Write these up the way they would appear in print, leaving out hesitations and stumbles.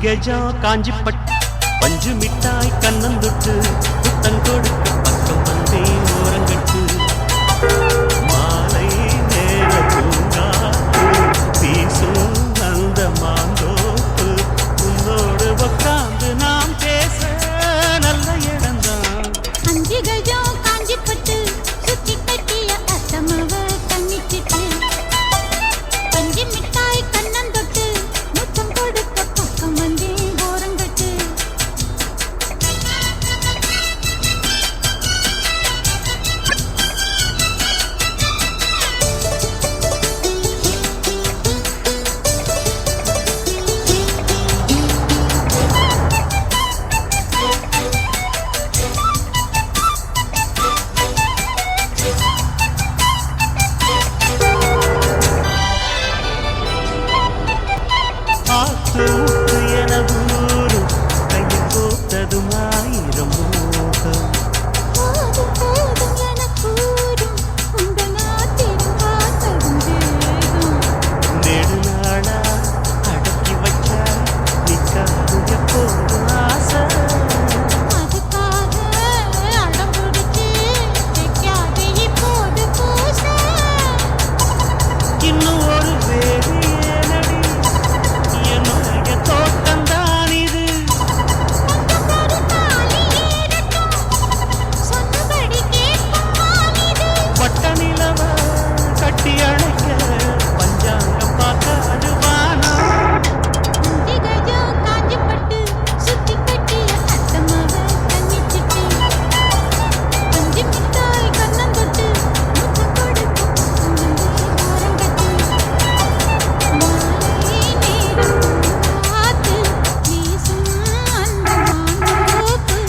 கஜம் காஞ்சிப்பட்டு பஞ்சு மிட்டாய் கண்ணந்தொட்டு புத்தம் கொடுக்க பக்கம் வந்தே ஓரங்கட்டு மாலை நேர பூங்காத்து வீசும் அந்த மாந்தோப்பு உன்னோடு உட்கார்ந்து நாம் பேச நல்ல இடம்தான். 5 கஜம் காஞ்சிப்பட்டு சுத்தி கட்டிய அசமவ கண்ணிச்சிட்டு பஞ்சு மிட்டாய் கண்ணந்தொட்டு முத்தம் கொடுக்க பக்கம் வந்தே ஓரங்கட்டு ஆத்து என ஊரும் கையில் போத்ததும் 1000 மோகம் போதும் போதும் என கூறும் உங்க நாட்டிலும் பார்த்ததும் வேகம் நெடுநாளா அடக்கி வச்சா நிக்காது எப்போதும் ஆசை. அதுக்காக அடம் பிடிச்சு வைக்காதே இப்போது பூச இன்னும் ஒரு வேறு ஏனடி என்னுடைய தோட்டம்தான் இது. ஒரு தாலி ஏறட்டும் சொன்னபடி கேட்கும் மானிது பட்ட நிலவ கட்டி அணைக்க பஞ்சாங்கம் பார்க்காது வானா. 5 கஜம் காஞ்சிப்பட்டு சுத்தி கட்டிய அசமவ கண்ணிச்சிட்டு பஞ்சு மிட்டாய் கண்ணந்தொட்டு முத்தம் கொடுக்க பக்கம் வந்தே ஓரங்கட்டு மாலை நேரம் காத்து வீசும் அந்த மாந்தோப்பு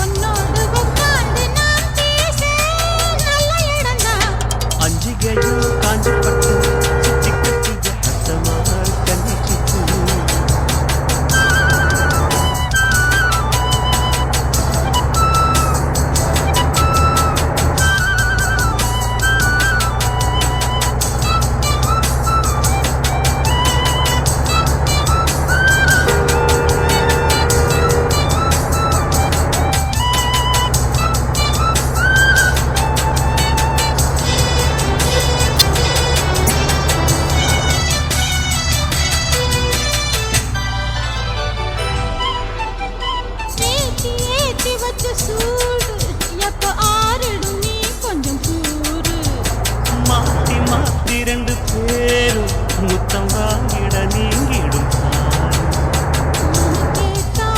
உன்னோடு உட்கார்ந்து நாம் பேச நல்ல இடம்தான். 5 கஜம் காஞ்சிப்பட்டு சுத்தி கட்டிய அத்தமாக கண்ணிச்சிட்டு ஏத்தி ஏத்தி வச்ச சூடு எப்ப ஆறிடும் நீ கொஞ்சம் கூறு மாத்தி மாத்தி 2 பேரும் முத்தம் வாங்கிட நீங்கிடும் பாரு. கேட்டா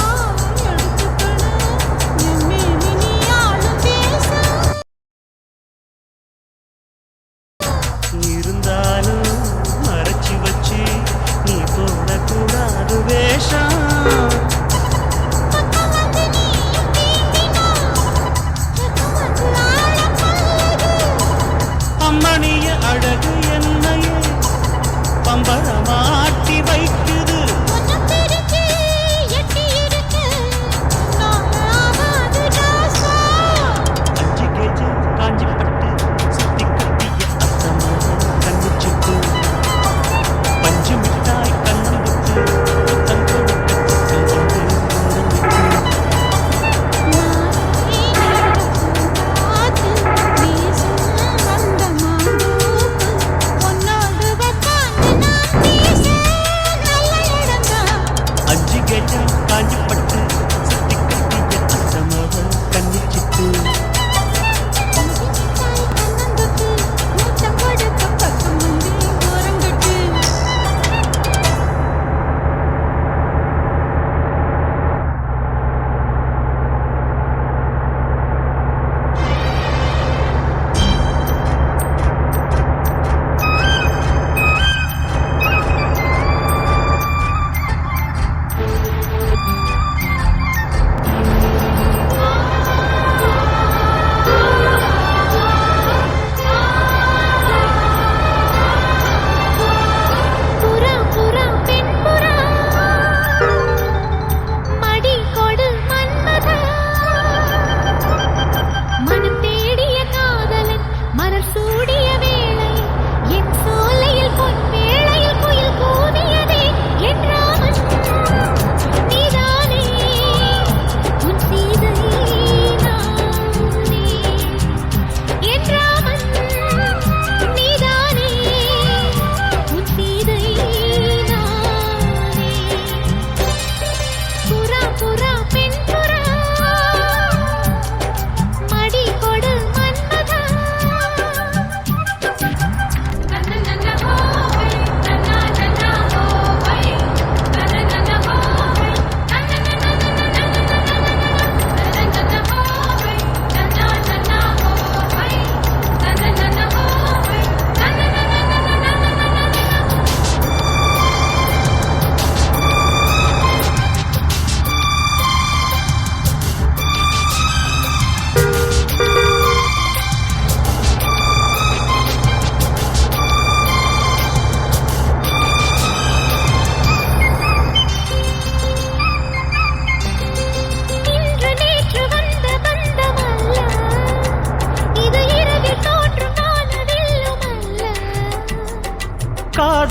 எடுத்துக்கணும் என் மேனி நீ ஆளும் பேச இருந்தாலும் மறைச்சி வச்சு நீ போடக்கூடாது வேஷம். பக்கம் வந்து நீயும் தீண்டினா பக்கம் வந்து ஆழம் கொள்ளுது அம்மணிய அழகு என்னையே பம்பரமாட்டி வைக்குது. கொஞ்சம் பிரிச்சு எட்டி இருக்கு நான் ஆகாது ராசா 5 கஜம் காஞ்சிப்பட்டு சுத்தி கட்டிய அத்தமாக கண்ணிச்சிட்டு பஞ்சு மிட்டாய் கண்ணந்துட்டு புத்தம் கொடுக்க பக்கம் வந்து ஓரமிட்டு மாலை நேரம் காத்து வீசும் அந்த மாந்தோப்பு உன்னோடு உட்கார்ந்து நாம் பேச நல்ல இடம்தான். 5 கஜம் காஞ்சிப்பட்டு சுத்தி கட்டிய அத்தமாக கண்ணிச்சிட்டு பஞ்சு மிட்டாய் கண்ணந்தொட்டு முத்தம் கொடுக்க பக்கம் வந்து ஓரங்கட்டு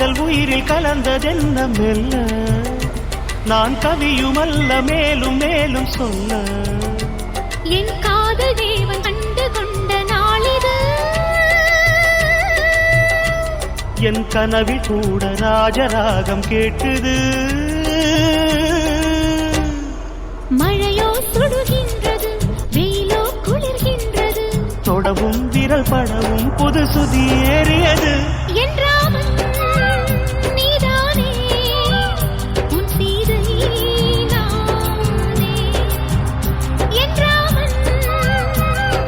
காதல் உயிரில் கலந்ததென்ன மெல்ல நான் கவியுமல்ல மேலும் மேலும் சொல்ல என் காதல் தேவன் கண்டு கொண்ட நாளிது என் கனவில் கூட ராஜராகம் கேட்டுது மழையோ சுடுகின்றது வெயிலோ குளிர்கின்றது தொடவும் விரல் படவும் புது சுதி ஏறியது என்றாமல் நீதானே உன் சீதை நானே என்றாமல்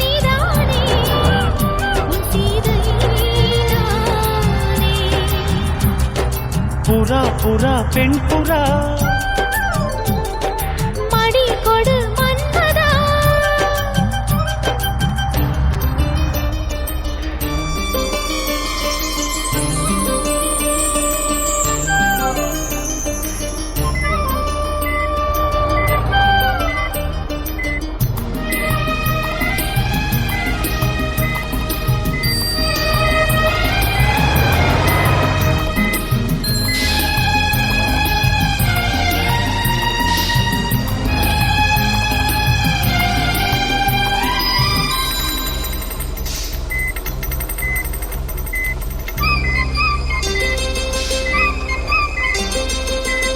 நீதானே உன் சீதை நானே புறா புறா பெண் புறா மடி கொடு மன்மதா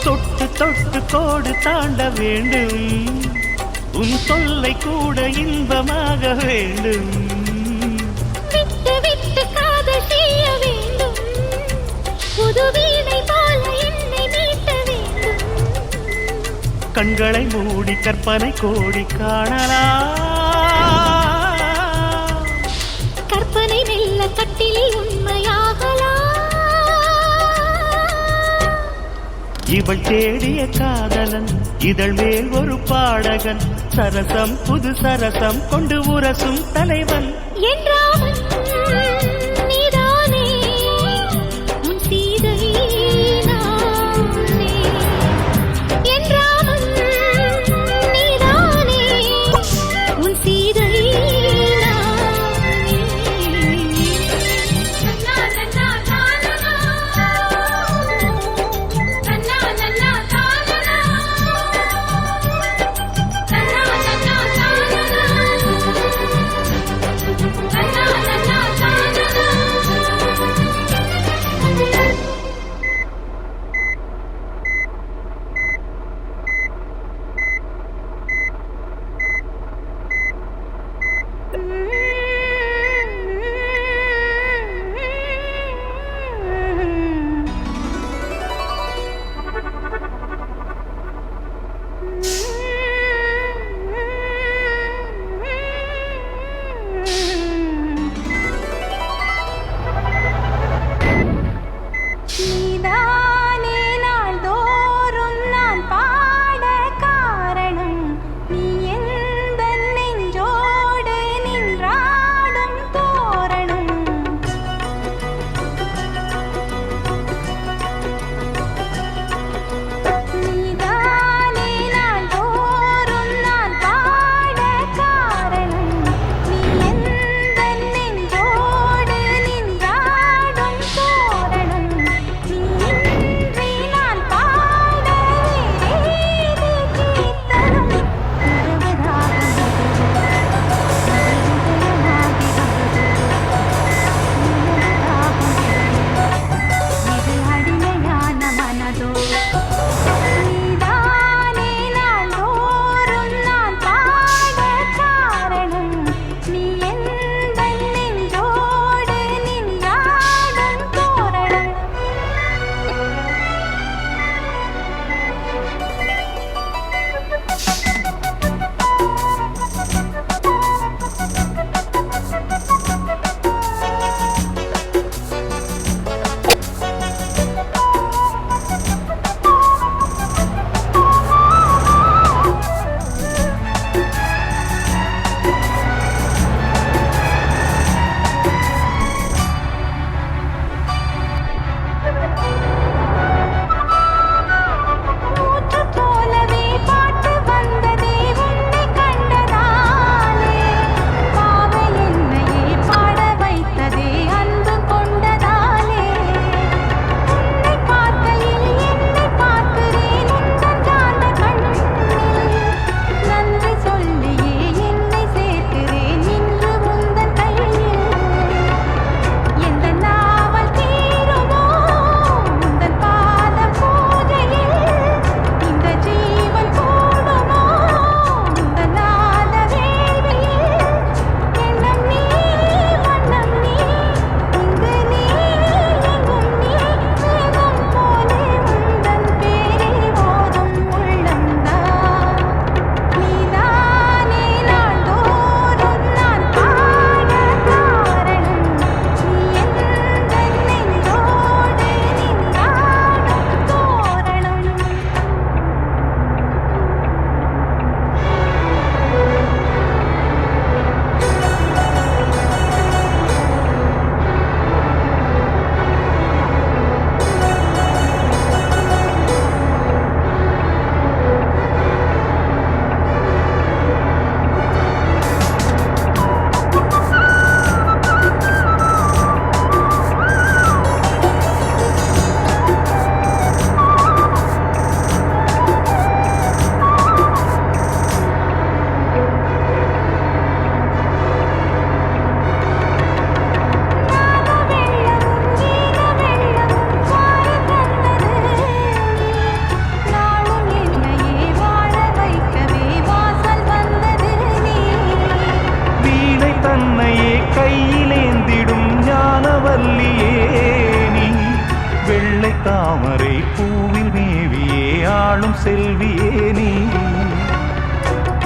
தொட்டு தொட்டு கோடு தாண்ட வேண்டும் உன் தொல்லை கூட இன்பமாக வேண்டும் விட்டு விட்டு காதல் செய்ய வேண்டும் புது வீணை போல என்னை மீட்ட வேண்டும் கண்களை மூடி கற்பனை கோடி காணலாம் கற்பனை மெல்ல கட்டிலில் உண்மையாகலாம் இவள் தேடிய காதலன் இதழ் மேல் ஒரு பாடகன் சரசம் புது சரசம் கொண்டு உரசும் தலைவன் என்றாமல் நீதானே உன் சீதை நானே என்றாமல் நீதானே உன் சீதை நானே Na na na na na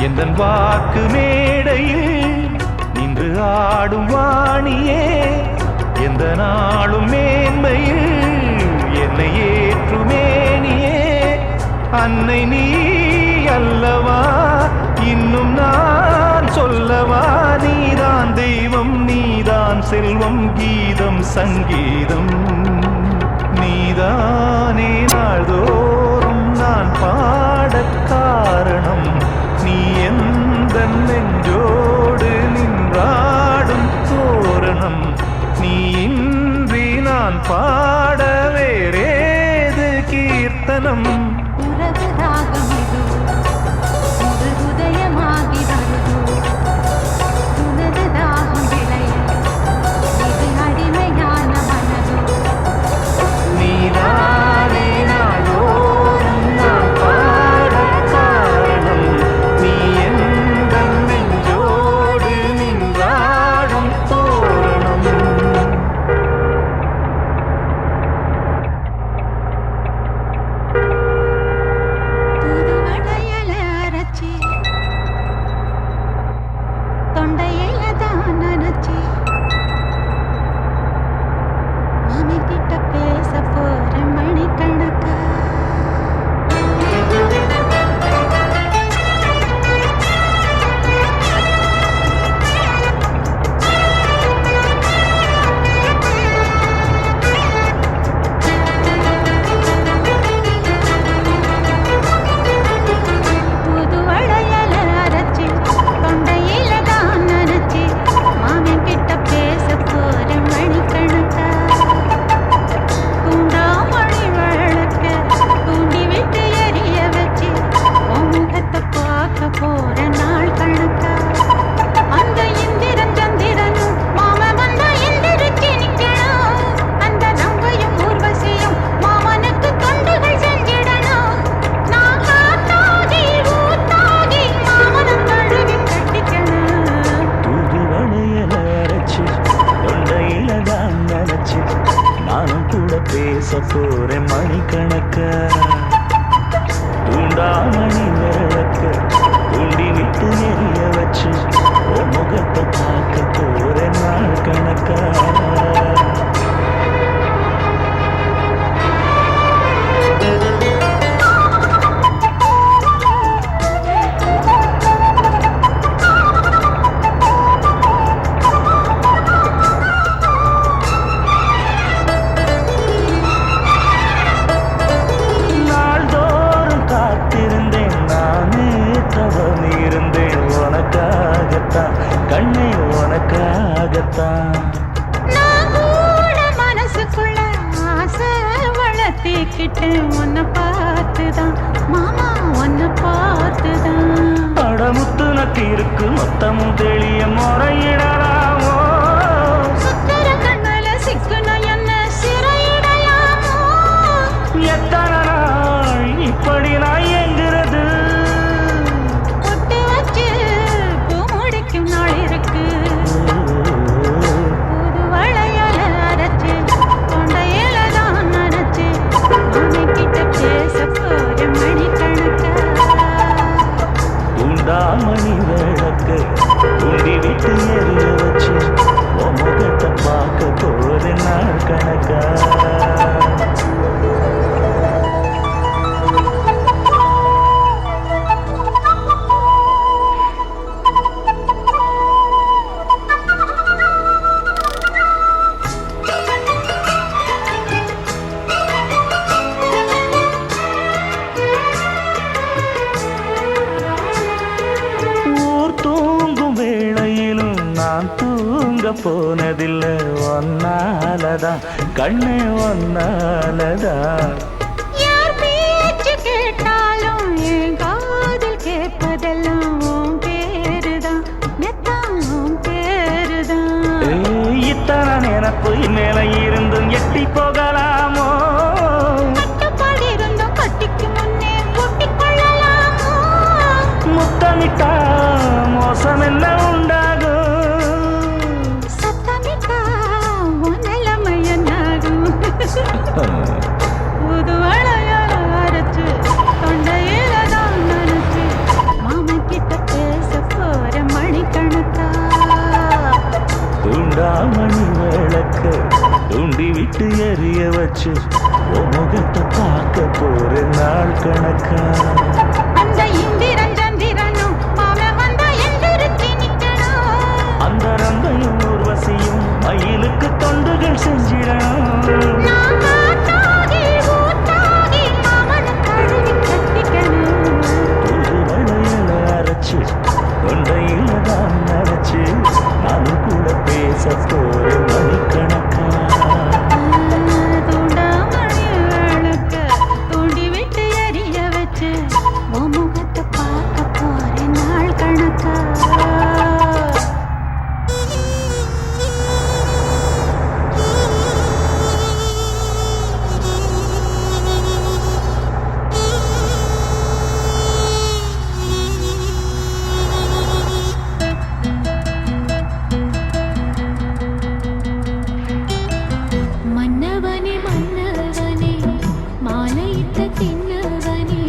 எந்தன் வாக்கு மேடையில் நின்று ஆடும் வாணியே, எந்த நாளும் மேன்மையில் என்னை ஏற்றுமேனியே. அன்னை நீ அல்லவா, இன்னும் நான் சொல்லவா? நீதான் தெய்வம், நீதான் செல்வம், கீதம் சங்கீதம் நீதானே. நாள்தோறும் நான் பாடக் காரணம் நீ, எந்த நெஞ்சோடு நின்றாடும் தோரணம் நீ. இன்றி நான் பாட வேறேது கீர்த்தனம்? உறவு ராகம் இது, இது உதயமாகி வருது. உனது தாகம் விளைய இது அடிமையான மனது. நீதானே நாள்தோறும் நான் பாடக் காரணம் நீ, எந்த நெஞ்சோடு நின்றாடும் தோரணம். புது வளையல அரைச்சி தொண்டையில தான் நனைச்சி மாமி கிட்ட பேச போற மணிக்கணக்கா. புது வளையல அரைச்சி தொண்டையில தான் நனைச்சி மாமி கிட்ட பேச போற மணிக்கணக்கா. தூண்டாமணி விளக்க தூண்டி விட்டு எரிய வச்சு உன் முகத்தை பார்க்க போற நாள் கணக்கா. அந்த இந்திரன் சந்திரனும் மாமன் வந்தா எந்திரிச்சு நிக்கணும். அந்த நங்கையும் ஊர்வசியும் மாமனுக்கு தொண்டுகள் செஞ்சிடணும். நான் காத்தாகி ஊத்தாகி மாமனும் தழுவி கட்டிக்கணும். புது வளையல அரைச்சு தொண்டையில தான் நினைச்சு நானும் கூட பேச போறேன் மணிக்கணக்க. தூண்டாமணி விளக்க தூண்டி விட்டு எரிய வச்சு உன் முகத்தை பார்க்க போறேன் நாள் கணக்கா. நாள்தோறும் காத்திருந்தேன், நானே தவம் இருந்தேன் உனக்காகத்தான் கண்ணே, உனக்காகத்தான். நான் கூட மனசுக்குள்ள ஆசை வளர்த்திக்கிட்டேன் உன்னை பார்த்துதான் மாமா, உன்னை பார்த்துதான். படமுத்து நக்கு இருக்கு மொத்தமும் தெளிய முறையிடலாமோ? சுத்தர கண்ணல சிக்கன என்ன சிறையிடலாமோ? எத்தனை நாள் இப்படி நான் எங்கிறது? பொட்டு வச்சு பூ முடிக்கும் நாள் இருக்கு. புது வளையல அரைச்சு தொண்டையில தான் நனைச்சு உன்கிட்ட பேச போற மணிக்கணக்கா. தூண்டாமணி விளக்க தூண்டி விட்டு எரிய வச்சு உன் முகத்தை பார்க்க போறேன் நாள் கணக்கா. ஊர் தூங்கும் வேளையிலும் நான் தூங்க போனதில்லை ஒன்னாலதான் கண்ணே, ஒன்னாலதான். யார் பேச்சு கேட்டாலும் என் காதில் கேட்பதெல்லாம் உன் பேருதான், மெத்தான் உன் பேருதான். இத்தனை நினப்பு மேல இருந்தும் எட்டி போகலாமோ? கட்டுப்பாடு இருந்தும் கட்டிக்கு முன்னே கூட்டிக் கொள்ளலாமோ? முத்தமிட்டா மோசம் என்ன உண்டாகும்? சத்தமிட்டா உன் நிலைமை என்னாகும்? புது வளையல அரைச்சு தொண்டையில தான் நனைச்சு மாமன் கிட்ட விட்டு எரிய வச்சு உன் முகத்தை பார்க்க போற நாள் கணக்கா அந்த இந்திரன் சந்திரனும் மாமன் வந்தா எந்திரிச்சு நிக்கணும். அந்த ரந்தையும் ஊர்வசியும் மயிலுக்கு தொண்டுகள் செஞ்சிடணும் நான் காத்தாகி ஊத்தாகி மாமனை தழுவி கட்டிக்கணும். புது வளையல அரைச்சு தொண்டையில தான் நினைச்சு நானும் கூட பேச போறேன் மணிக்கணக்கா தூண்டாமணி விளக்க தூண்டி விட்டு எரிய வச்சு உன் முகத்தை பார்க்க போறேன் நாள் கணக்கா. மன்னவனே மன்னவனே மாலையிட்ட தின்னவனே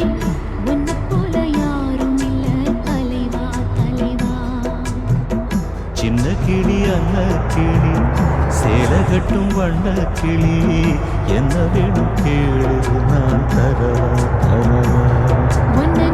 உன்னை போல யாரும் இல்ல தலைவா தலைவா. சின்ன கிளி அன்ன கிளி சேலை கட்டும் வண்ண கிளி என்ன வேணும் கேளு நான் தரவா தரவா உன்னை